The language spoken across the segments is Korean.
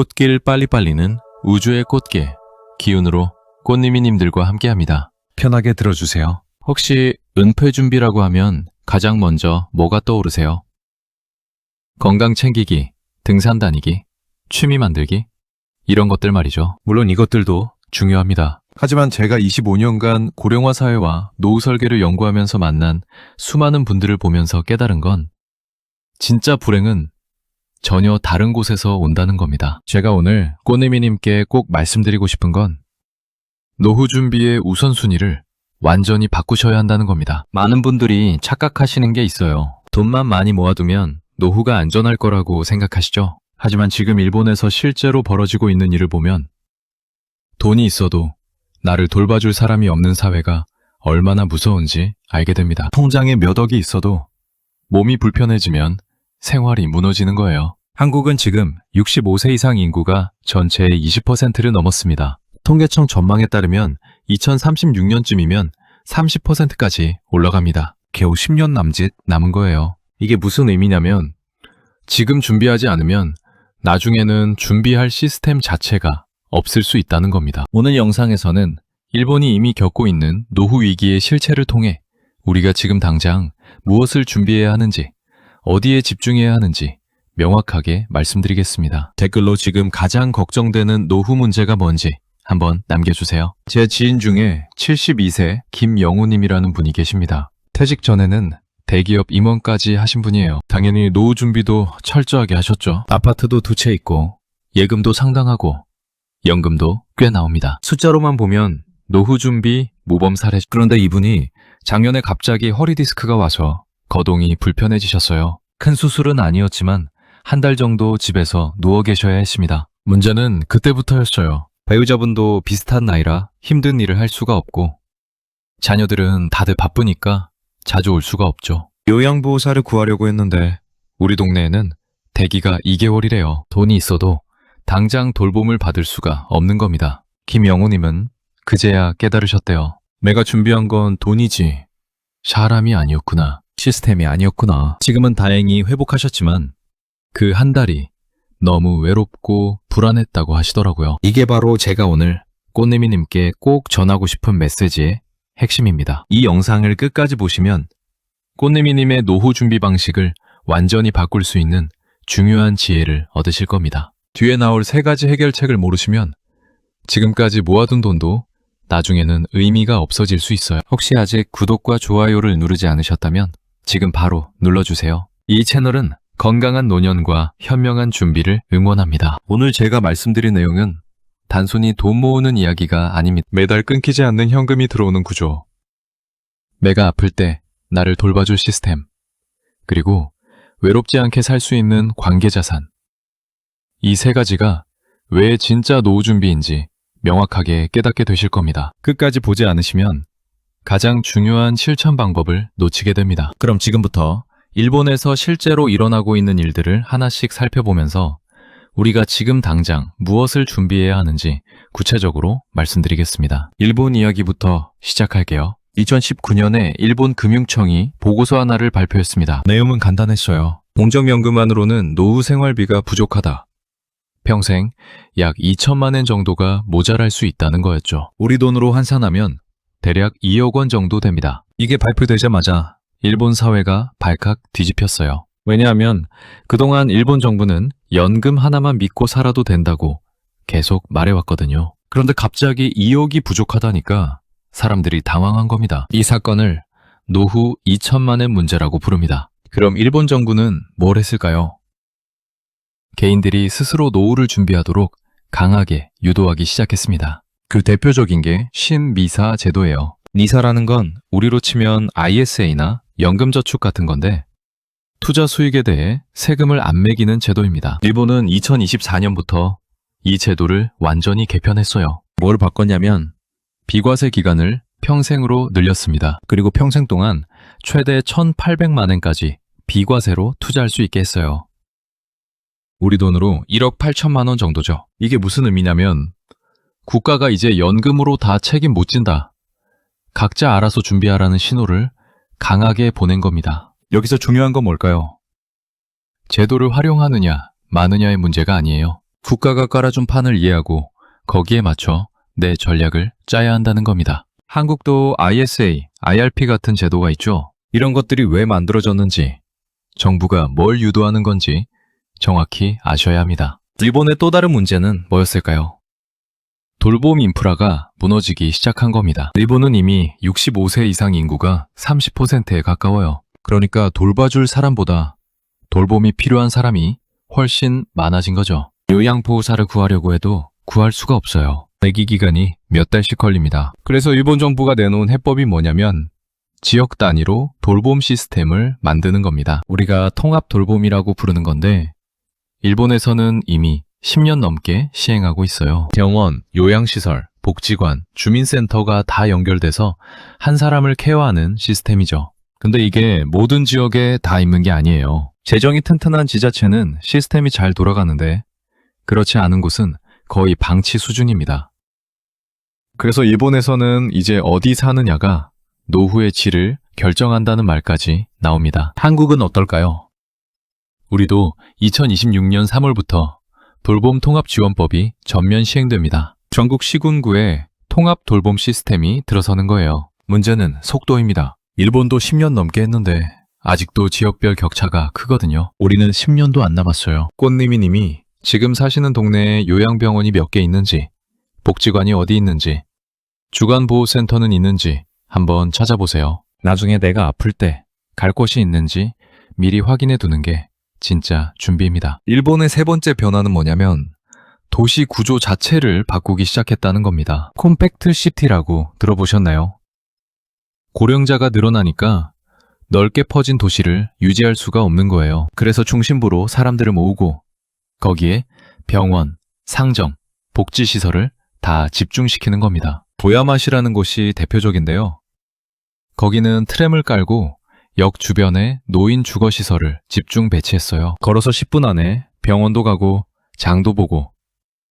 꽃길 빨리빨리는 우주의 꽃길, 기운으로 꽃님이님들과 함께합니다. 편하게 들어주세요. 혹시 은퇴 준비라고 하면 가장 먼저 뭐가 떠오르세요? 건강 챙기기, 등산 다니기, 취미 만들기, 이런 것들 말이죠. 물론 이것들도 중요합니다. 하지만 제가 25년간 고령화 사회와 노후 설계를 연구하면서 만난 수많은 분들을 보면서 깨달은 건 진짜 불행은 전혀 다른 곳에서 온다는 겁니다. 제가 오늘 꽃님이님께 꼭 말씀드리고 싶은 건 노후 준비의 우선순위를 완전히 바꾸셔야 한다는 겁니다. 많은 분들이 착각하시는 게 있어요. 돈만 많이 모아두면 노후가 안전할 거라고 생각하시죠? 하지만 지금 일본에서 실제로 벌어지고 있는 일을 보면 돈이 있어도 나를 돌봐줄 사람이 없는 사회가 얼마나 무서운지 알게 됩니다. 통장에 몇 억이 있어도 몸이 불편해지면 생활이 무너지는 거예요. 한국은 지금 65세 이상 인구가 전체의 20%를 넘었습니다. 통계청 전망에 따르면 2036년쯤이면 30%까지 올라갑니다. 겨우 10년 남짓 남은 거예요. 이게 무슨 의미냐면 지금 준비하지 않으면 나중에는 준비할 시스템 자체가 없을 수 있다는 겁니다. 오늘 영상에서는 일본이 이미 겪고 있는 노후 위기의 실체를 통해 우리가 지금 당장 무엇을 준비해야 하는지, 어디에 집중해야 하는지 명확하게 말씀드리겠습니다. 댓글로 지금 가장 걱정되는 노후 문제가 뭔지 한번 남겨주세요. 제 지인 중에 72세 김영우님이라는 분이 계십니다. 퇴직 전에는 대기업 임원까지 하신 분이에요. 당연히 노후 준비도 철저하게 하셨죠. 아파트도 2채 있고 예금도 상당하고 연금도 꽤 나옵니다. 숫자로만 보면 노후 준비 모범 사례. 그런데 이분이 작년에 갑자기 허리 디스크가 와서 거동이 불편해지셨어요. 큰 수술은 아니었지만 한 달 정도 집에서 누워 계셔야 했습니다. 문제는 그때부터였어요. 배우자분도 비슷한 나이라 힘든 일을 할 수가 없고 자녀들은 다들 바쁘니까 자주 올 수가 없죠. 요양보호사를 구하려고 했는데 우리 동네에는 대기가 2개월이래요. 돈이 있어도 당장 돌봄을 받을 수가 없는 겁니다. 김영우님은 그제야 깨달으셨대요. 내가 준비한 건 돈이지 사람이 아니었구나. 시스템이 아니었구나. 지금은 다행히 회복하셨지만 그 한 달이 너무 외롭고 불안했다고 하시더라고요. 이게 바로 제가 오늘 꽃님이님께 꼭 전하고 싶은 메시지의 핵심입니다. 이 영상을 끝까지 보시면 꽃님이님의 노후 준비 방식을 완전히 바꿀 수 있는 중요한 지혜를 얻으실 겁니다. 뒤에 나올 3가지 해결책을 모르시면 지금까지 모아둔 돈도 나중에는 의미가 없어질 수 있어요. 혹시 아직 구독과 좋아요를 누르지 않으셨다면 지금 바로 눌러주세요. 이 채널은 건강한 노년과 현명한 준비를 응원합니다. 오늘 제가 말씀드린 내용은 단순히 돈 모으는 이야기가 아닙니다. 매달 끊기지 않는 현금이 들어오는 구조, 내가 아플 때 나를 돌봐줄 시스템, 그리고 외롭지 않게 살 수 있는 관계자산. 이 3가지가 왜 진짜 노후 준비인지 명확하게 깨닫게 되실 겁니다. 끝까지 보지 않으시면 가장 중요한 실천 방법을 놓치게 됩니다. 그럼 지금부터 일본에서 실제로 일어나고 있는 일들을 하나씩 살펴보면서 우리가 지금 당장 무엇을 준비해야 하는지 구체적으로 말씀드리겠습니다. 일본 이야기부터 시작할게요. 2019년에 일본 금융청이 보고서 하나를 발표했습니다. 내용은 간단했어요. 공적연금만으로는 노후 생활비가 부족하다. 평생 약 2천만 엔 정도가 모자랄 수 있다는 거였죠. 우리 돈으로 환산하면 대략 2억 원 정도 됩니다. 이게 발표되자마자 일본 사회가 발칵 뒤집혔어요. 왜냐하면 그동안 일본 정부는 연금 하나만 믿고 살아도 된다고 계속 말해왔거든요. 그런데 갑자기 2억이 부족하다니까 사람들이 당황한 겁니다. 이 사건을 노후 2천만 엔 문제라고 부릅니다. 그럼 일본 정부는 뭘 했을까요? 개인들이 스스로 노후를 준비하도록 강하게 유도하기 시작했습니다. 그 대표적인 게 신미사 제도예요. 니사라는 건 우리로 치면 ISA나 연금저축 같은 건데 투자 수익에 대해 세금을 안 매기는 제도입니다. 일본은 2024년부터 이 제도를 완전히 개편했어요. 뭘 바꿨냐면 비과세 기간을 평생으로 늘렸습니다. 그리고 평생 동안 최대 1,800만 엔까지 비과세로 투자할 수 있게 했어요. 우리 돈으로 1억 8천만 원 정도죠. 이게 무슨 의미냐면 국가가 이제 연금으로 다 책임 못 진다. 각자 알아서 준비하라는 신호를 강하게 보낸 겁니다. 여기서 중요한 건 뭘까요? 제도를 활용하느냐, 마느냐의 문제가 아니에요. 국가가 깔아준 판을 이해하고 거기에 맞춰 내 전략을 짜야 한다는 겁니다. 한국도 ISA, IRP 같은 제도가 있죠. 이런 것들이 왜 만들어졌는지, 정부가 뭘 유도하는 건지 정확히 아셔야 합니다. 일본의 또 다른 문제는 뭐였을까요? 돌봄 인프라가 무너지기 시작한 겁니다. 일본은 이미 65세 이상 인구가 30%에 가까워요. 그러니까 돌봐줄 사람보다 돌봄이 필요한 사람이 훨씬 많아진 거죠. 요양보호사를 구하려고 해도 구할 수가 없어요. 대기 기간이 몇 달씩 걸립니다. 그래서 일본 정부가 내놓은 해법이 뭐냐면 지역 단위로 돌봄 시스템을 만드는 겁니다. 우리가 통합 돌봄이라고 부르는 건데 일본에서는 이미 10년 넘게 시행하고 있어요. 병원, 요양시설, 복지관, 주민센터가 다 연결돼서 한 사람을 케어하는 시스템이죠. 근데 이게 모든 지역에 다 있는 게 아니에요. 재정이 튼튼한 지자체는 시스템이 잘 돌아가는데 그렇지 않은 곳은 거의 방치 수준입니다. 그래서 일본에서는 이제 어디 사느냐가 노후의 질을 결정한다는 말까지 나옵니다. 한국은 어떨까요? 우리도 2026년 3월부터 돌봄 통합지원법이 전면 시행됩니다. 전국 시군구에 통합 돌봄 시스템이 들어서는 거예요. 문제는 속도입니다. 일본도 10년 넘게 했는데 아직도 지역별 격차가 크거든요. 우리는 10년도 안 남았어요. 꽃님이님이 지금 사시는 동네에 요양병원이 몇 개 있는지, 복지관이 어디 있는지, 주간보호센터는 있는지 한번 찾아보세요. 나중에 내가 아플 때 갈 곳이 있는지 미리 확인해 두는 게 진짜 준비입니다. 일본의 세 번째 변화는 뭐냐면 도시 구조 자체를 바꾸기 시작했다는 겁니다. 콤팩트 시티라고 들어보셨나요? 고령자가 늘어나니까 넓게 퍼진 도시를 유지할 수가 없는 거예요. 그래서 중심부로 사람들을 모으고 거기에 병원, 상점, 복지시설을 다 집중시키는 겁니다. 도야마시라는 곳이 대표적인데요. 거기는 트램을 깔고 역 주변에 노인 주거시설을 집중 배치했어요. 걸어서 10분 안에 병원도 가고 장도 보고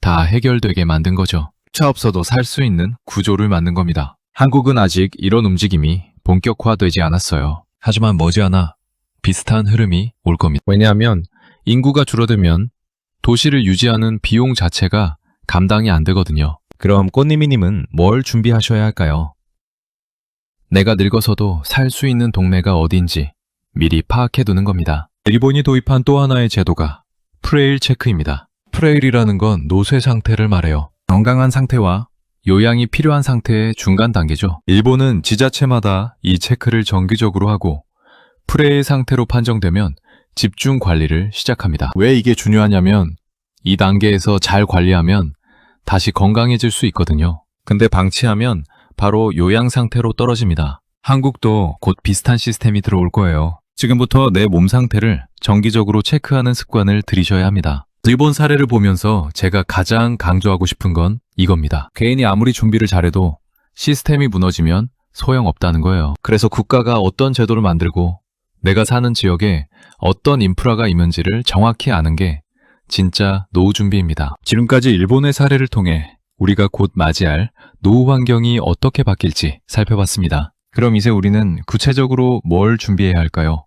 다 해결되게 만든 거죠. 차 없어도 살 수 있는 구조를 만든 겁니다. 한국은 아직 이런 움직임이 본격화되지 않았어요. 하지만 머지않아 비슷한 흐름이 올 겁니다. 왜냐하면 인구가 줄어들면 도시를 유지하는 비용 자체가 감당이 안 되거든요. 그럼 꽃님이님은 뭘 준비하셔야 할까요? 내가 늙어서도 살 수 있는 동네가 어딘지 미리 파악해 두는 겁니다. 일본이 도입한 또 하나의 제도가 프레일 체크입니다. 프레일이라는 건 노쇠 상태를 말해요. 건강한 상태와 요양이 필요한 상태의 중간 단계죠. 일본은 지자체마다 이 체크를 정기적으로 하고 프레일 상태로 판정되면 집중 관리를 시작합니다. 왜 이게 중요하냐면 이 단계에서 잘 관리하면 다시 건강해질 수 있거든요. 근데 방치하면 바로 요양 상태로 떨어집니다. 한국도 곧 비슷한 시스템이 들어올 거예요. 지금부터 내 몸 상태를 정기적으로 체크하는 습관을 들이셔야 합니다. 일본 사례를 보면서 제가 가장 강조하고 싶은 건 이겁니다. 개인이 아무리 준비를 잘해도 시스템이 무너지면 소용없다는 거예요. 그래서 국가가 어떤 제도를 만들고 내가 사는 지역에 어떤 인프라가 있는지를 정확히 아는 게 진짜 노후 준비입니다. 지금까지 일본의 사례를 통해 우리가 곧 맞이할 노후 환경이 어떻게 바뀔지 살펴봤습니다. 그럼 이제 우리는 구체적으로 뭘 준비해야 할까요?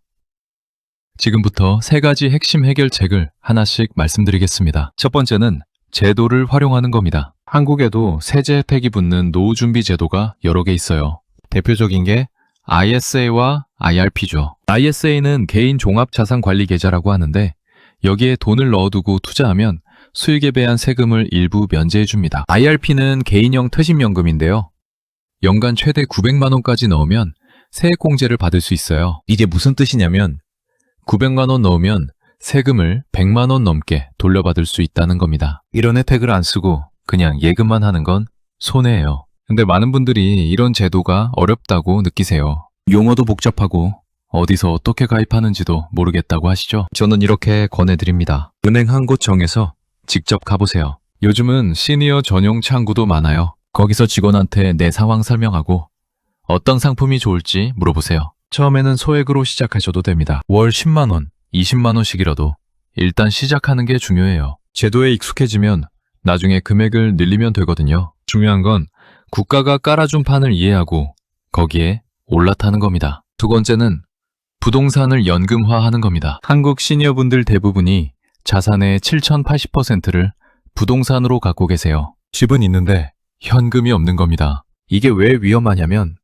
지금부터 3가지 핵심 해결책을 하나씩 말씀드리겠습니다. 첫 번째는 제도를 활용하는 겁니다. 한국에도 세제 혜택이 붙는 노후 준비 제도가 여러 개 있어요. 대표적인 게 ISA와 IRP죠. ISA는 개인 종합자산관리계좌라고 하는데 여기에 돈을 넣어두고 투자하면 수익에 대한 세금을 일부 면제해 줍니다. IRP는 개인형 퇴직연금인데요. 연간 최대 900만 원까지 넣으면 세액공제를 받을 수 있어요. 이게 무슨 뜻이냐면 900만 원 넣으면 세금을 100만 원 넘게 돌려받을 수 있다는 겁니다. 이런 혜택을 안 쓰고 그냥 예금만 하는 건 손해예요. 근데 많은 분들이 이런 제도가 어렵다고 느끼세요. 용어도 복잡하고 어디서 어떻게 가입하는지도 모르겠다고 하시죠? 저는 이렇게 권해드립니다. 은행 한 곳 정해서 직접 가보세요. 요즘은 시니어 전용 창구도 많아요. 거기서 직원한테 내 상황 설명하고 어떤 상품이 좋을지 물어보세요. 처음에는 소액으로 시작하셔도 됩니다. 월 10만 원, 20만 원씩이라도 일단 시작하는 게 중요해요. 제도에 익숙해지면 나중에 금액을 늘리면 되거든요. 중요한 건 국가가 깔아준 판을 이해하고 거기에 올라타는 겁니다. 두 번째는 부동산을 연금화하는 겁니다. 한국 시니어분들 대부분이 자산의 7,080%를 부동산으로 갖고 계세요. 집은 있는데 현금이 없는 겁니다. 이게 왜 위험하냐면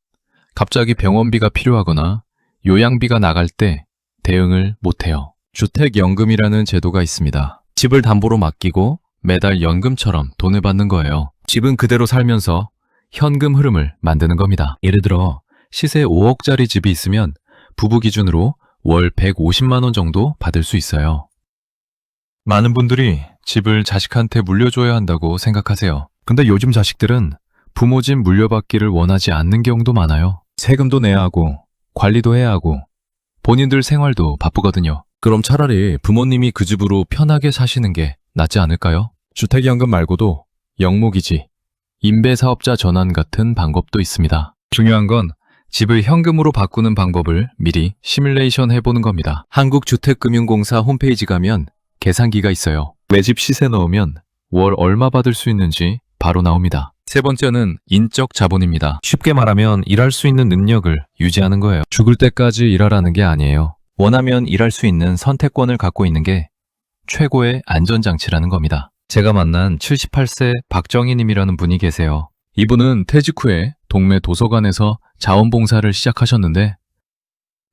갑자기 병원비가 필요하거나 요양비가 나갈 때 대응을 못해요. 주택연금이라는 제도가 있습니다. 집을 담보로 맡기고 매달 연금처럼 돈을 받는 거예요. 집은 그대로 살면서 현금 흐름을 만드는 겁니다. 예를 들어 시세 5억짜리 집이 있으면 부부 기준으로 월 150만 원 정도 받을 수 있어요. 많은 분들이 집을 자식한테 물려줘야 한다고 생각하세요. 근데 요즘 자식들은 부모 집 물려받기를 원하지 않는 경우도 많아요. 세금도 내야 하고 관리도 해야 하고 본인들 생활도 바쁘거든요. 그럼 차라리 부모님이 그 집으로 편하게 사시는 게 낫지 않을까요? 주택연금 말고도 영목이지, 임대사업자 전환 같은 방법도 있습니다. 중요한 건 집을 현금으로 바꾸는 방법을 미리 시뮬레이션 해보는 겁니다. 한국주택금융공사 홈페이지 가면 계산기가 있어요. 매집 시세 넣으면 월 얼마 받을 수 있는지 바로 나옵니다. 세 번째는 인적 자본입니다. 쉽게 말하면 일할 수 있는 능력을 유지하는 거예요. 죽을 때까지 일하라는 게 아니에요. 원하면 일할 수 있는 선택권을 갖고 있는 게 최고의 안전장치라는 겁니다. 제가 만난 78세 박정희님이라는 분이 계세요. 이분은 퇴직 후에 동네 도서관에서 자원봉사를 시작하셨는데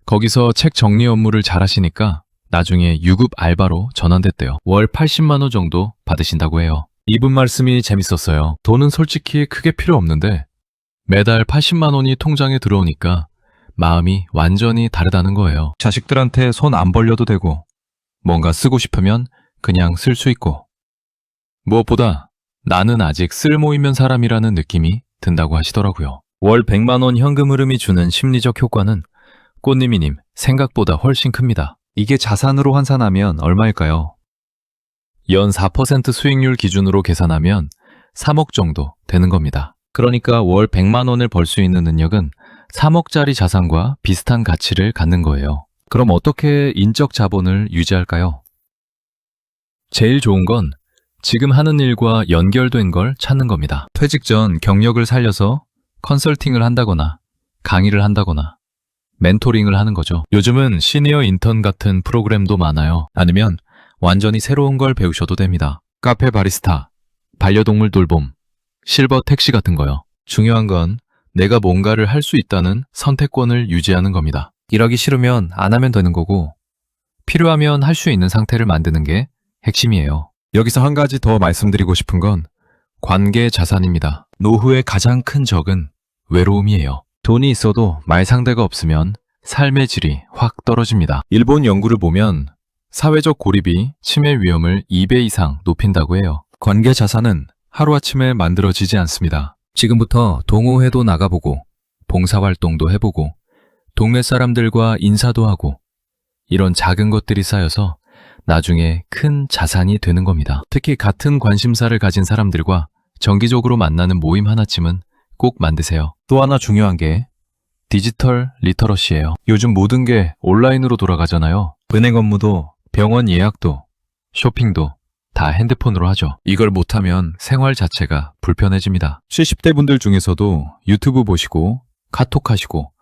거기서 책 정리 업무를 잘하시니까 나중에 유급 알바로 전환됐대요. 월 80만 원 정도 받으신다고 해요. 이분 말씀이 재밌었어요. 돈은 솔직히 크게 필요 없는데 매달 80만 원이 통장에 들어오니까 마음이 완전히 다르다는 거예요. 자식들한테 손 안 벌려도 되고 뭔가 쓰고 싶으면 그냥 쓸 수 있고 무엇보다 나는 아직 쓸모 있는 사람이라는 느낌이 든다고 하시더라고요. 월 100만 원 현금 흐름이 주는 심리적 효과는 꽃님이님 생각보다 훨씬 큽니다. 이게 자산으로 환산하면 얼마일까요? 연 4% 수익률 기준으로 계산하면 3억 정도 되는 겁니다. 그러니까 월 100만 원을 벌 수 있는 능력은 3억짜리 자산과 비슷한 가치를 갖는 거예요. 그럼 어떻게 인적 자본을 유지할까요? 제일 좋은 건 지금 하는 일과 연결된 걸 찾는 겁니다. 퇴직 전 경력을 살려서 컨설팅을 한다거나 강의를 한다거나 멘토링을 하는 거죠. 요즘은 시니어 인턴 같은 프로그램도 많아요. 아니면 완전히 새로운 걸 배우셔도 됩니다. 카페 바리스타, 반려동물 돌봄, 실버 택시 같은 거요. 중요한 건 내가 뭔가를 할 수 있다는 선택권을 유지하는 겁니다. 일하기 싫으면 안 하면 되는 거고 필요하면 할 수 있는 상태를 만드는 게 핵심이에요. 여기서 한 가지 더 말씀드리고 싶은 건 관계 자산입니다. 노후의 가장 큰 적은 외로움이에요. 돈이 있어도 말 상대가 없으면 삶의 질이 확 떨어집니다. 일본 연구를 보면 사회적 고립이 치매 위험을 2배 이상 높인다고 해요. 관계 자산은 하루아침에 만들어지지 않습니다. 지금부터 동호회도 나가보고 봉사활동도 해보고 동네 사람들과 인사도 하고 이런 작은 것들이 쌓여서 나중에 큰 자산이 되는 겁니다. 특히 같은 관심사를 가진 사람들과 정기적으로 만나는 모임 하나쯤은 꼭 만드세요. 또 하나 중요한 게 디지털 리터러시예요. 요즘 모든 게 온라인으로 돌아가잖아요. 은행 업무도 병원 예약도 쇼핑도 다 핸드폰으로 하죠. 이걸 못하면 생활 자체가 불편해집니다. 70대 분들 중에서도 유튜브 보시고 카톡 하시고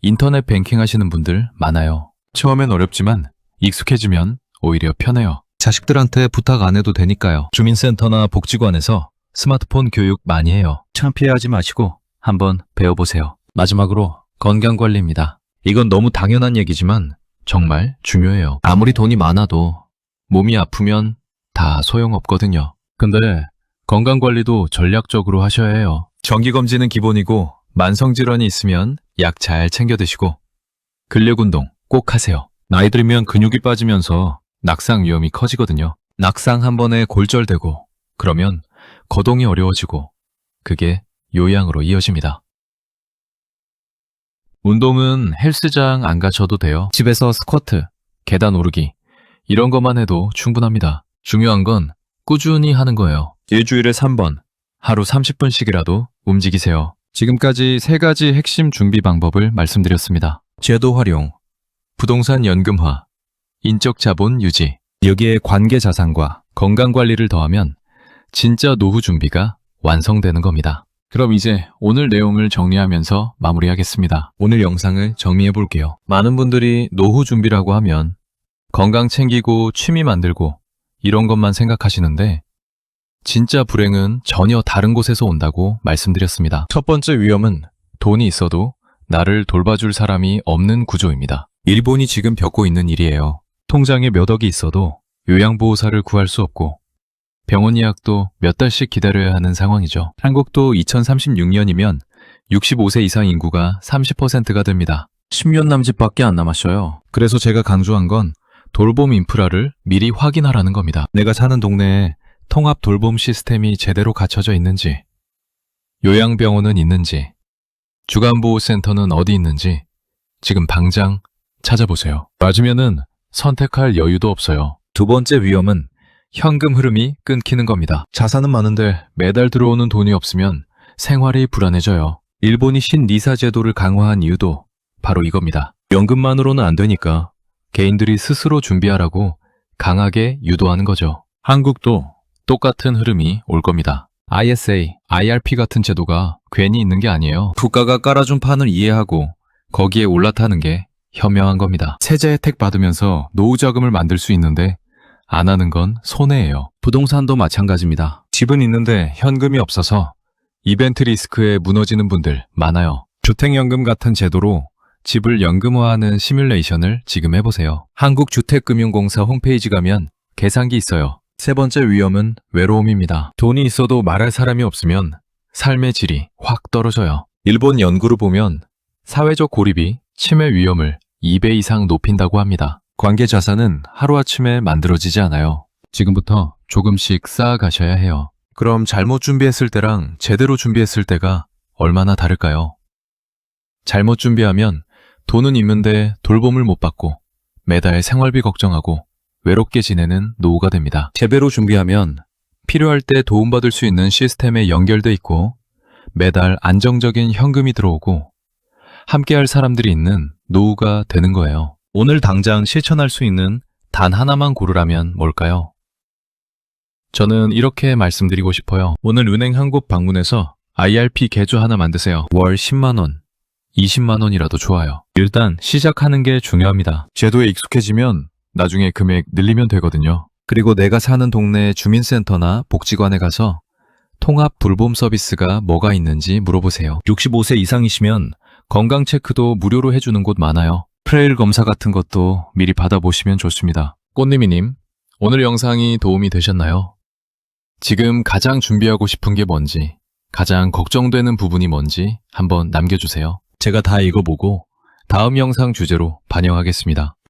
인터넷 뱅킹 하시는 분들 많아요. 처음엔 어렵지만 익숙해지면 오히려 편해요. 자식들한테 부탁 안 해도 되니까요. 주민센터나 복지관에서 스마트폰 교육 많이 해요. 창피해하지 마시고 한번 배워보세요. 마지막으로 건강관리입니다. 이건 너무 당연한 얘기지만 정말 중요해요. 아무리 돈이 많아도 몸이 아프면 다 소용없거든요. 근데 건강관리도 전략적으로 하셔야 해요. 정기검진은 기본이고 만성질환이 있으면 약 잘 챙겨 드시고 근력운동 꼭 하세요. 나이 들면 근육이 빠지면서 낙상 위험이 커지거든요. 낙상 한 번에 골절되고 그러면 거동이 어려워지고 그게 요양으로 이어집니다. 운동은 헬스장 안 가셔도 돼요. 집에서 스쿼트, 계단 오르기 이런 것만 해도 충분합니다. 중요한 건 꾸준히 하는 거예요. 일주일에 3번, 하루 30분씩이라도 움직이세요. 지금까지 3가지 핵심 준비 방법을 말씀드렸습니다. 제도 활용, 부동산 연금화, 인적 자본 유지, 여기에 관계 자산과 건강 관리를 더하면 진짜 노후 준비가 완성되는 겁니다. 그럼 이제 오늘 내용을 정리하면서 마무리하겠습니다. 오늘 영상을 정리해 볼게요. 많은 분들이 노후 준비라고 하면 건강 챙기고 취미 만들고 이런 것만 생각하시는데 진짜 불행은 전혀 다른 곳에서 온다고 말씀드렸습니다. 첫 번째 위험은 돈이 있어도 나를 돌봐줄 사람이 없는 구조입니다. 일본이 지금 겪고 있는 일이에요. 통장에 몇 억이 있어도 요양보호사를 구할 수 없고 병원 예약도 몇 달씩 기다려야 하는 상황이죠. 한국도 2036년이면 65세 이상 인구가 30%가 됩니다. 10년 남짓밖에 안 남았어요. 그래서 제가 강조한 건 돌봄 인프라를 미리 확인하라는 겁니다. 내가 사는 동네에 통합 돌봄 시스템이 제대로 갖춰져 있는지, 요양병원은 있는지, 주간보호센터는 어디 있는지 지금 당장 찾아보세요. 맞으면은 선택할 여유도 없어요. 두 번째 위험은 현금 흐름이 끊기는 겁니다. 자산은 많은데 매달 들어오는 돈이 없으면 생활이 불안해져요. 일본이 신니사 제도를 강화한 이유도 바로 이겁니다. 연금만으로는 안 되니까 개인들이 스스로 준비하라고 강하게 유도하는 거죠. 한국도 똑같은 흐름이 올 겁니다. ISA, IRP 같은 제도가 괜히 있는 게 아니에요. 국가가 깔아준 판을 이해하고 거기에 올라타는 게 현명한 겁니다. 세제 혜택 받으면서 노후 자금을 만들 수 있는데 안 하는 건 손해예요. 부동산도 마찬가지입니다. 집은 있는데 현금이 없어서 이벤트 리스크에 무너지는 분들 많아요. 주택연금 같은 제도로 집을 연금화하는 시뮬레이션을 지금 해보세요. 한국주택금융공사 홈페이지 가면 계산기 있어요. 세 번째 위험은 외로움입니다. 돈이 있어도 말할 사람이 없으면 삶의 질이 확 떨어져요. 일본 연구를 보면 사회적 고립이 치매 위험을 2배 이상 높인다고 합니다. 관계 자산은 하루아침에 만들어지지 않아요. 지금부터 조금씩 쌓아가셔야 해요. 그럼 잘못 준비했을 때랑 제대로 준비했을 때가 얼마나 다를까요? 잘못 준비하면 돈은 있는데 돌봄을 못 받고 매달 생활비 걱정하고 외롭게 지내는 노후가 됩니다. 제대로 준비하면 필요할 때 도움받을 수 있는 시스템에 연결돼 있고 매달 안정적인 현금이 들어오고 함께할 사람들이 있는 노후가 되는 거예요. 오늘 당장 실천할 수 있는 단 하나만 고르라면 뭘까요? 저는 이렇게 말씀드리고 싶어요. 오늘 은행 한 곳 방문해서 IRP 계좌 하나 만드세요. 월 10만 원, 20만 원이라도 좋아요. 일단 시작하는 게 중요합니다. 제도에 익숙해지면 나중에 금액 늘리면 되거든요. 그리고 내가 사는 동네 주민센터나 복지관에 가서 통합 돌봄 서비스가 뭐가 있는지 물어보세요. 65세 이상이시면 건강 체크도 무료로 해주는 곳 많아요. 프레일 검사 같은 것도 미리 받아보시면 좋습니다. 꽃님이님, 오늘 영상이 도움이 되셨나요? 지금 가장 준비하고 싶은 게 뭔지, 가장 걱정되는 부분이 뭔지 한번 남겨주세요. 제가 다 읽어보고 다음 영상 주제로 반영하겠습니다.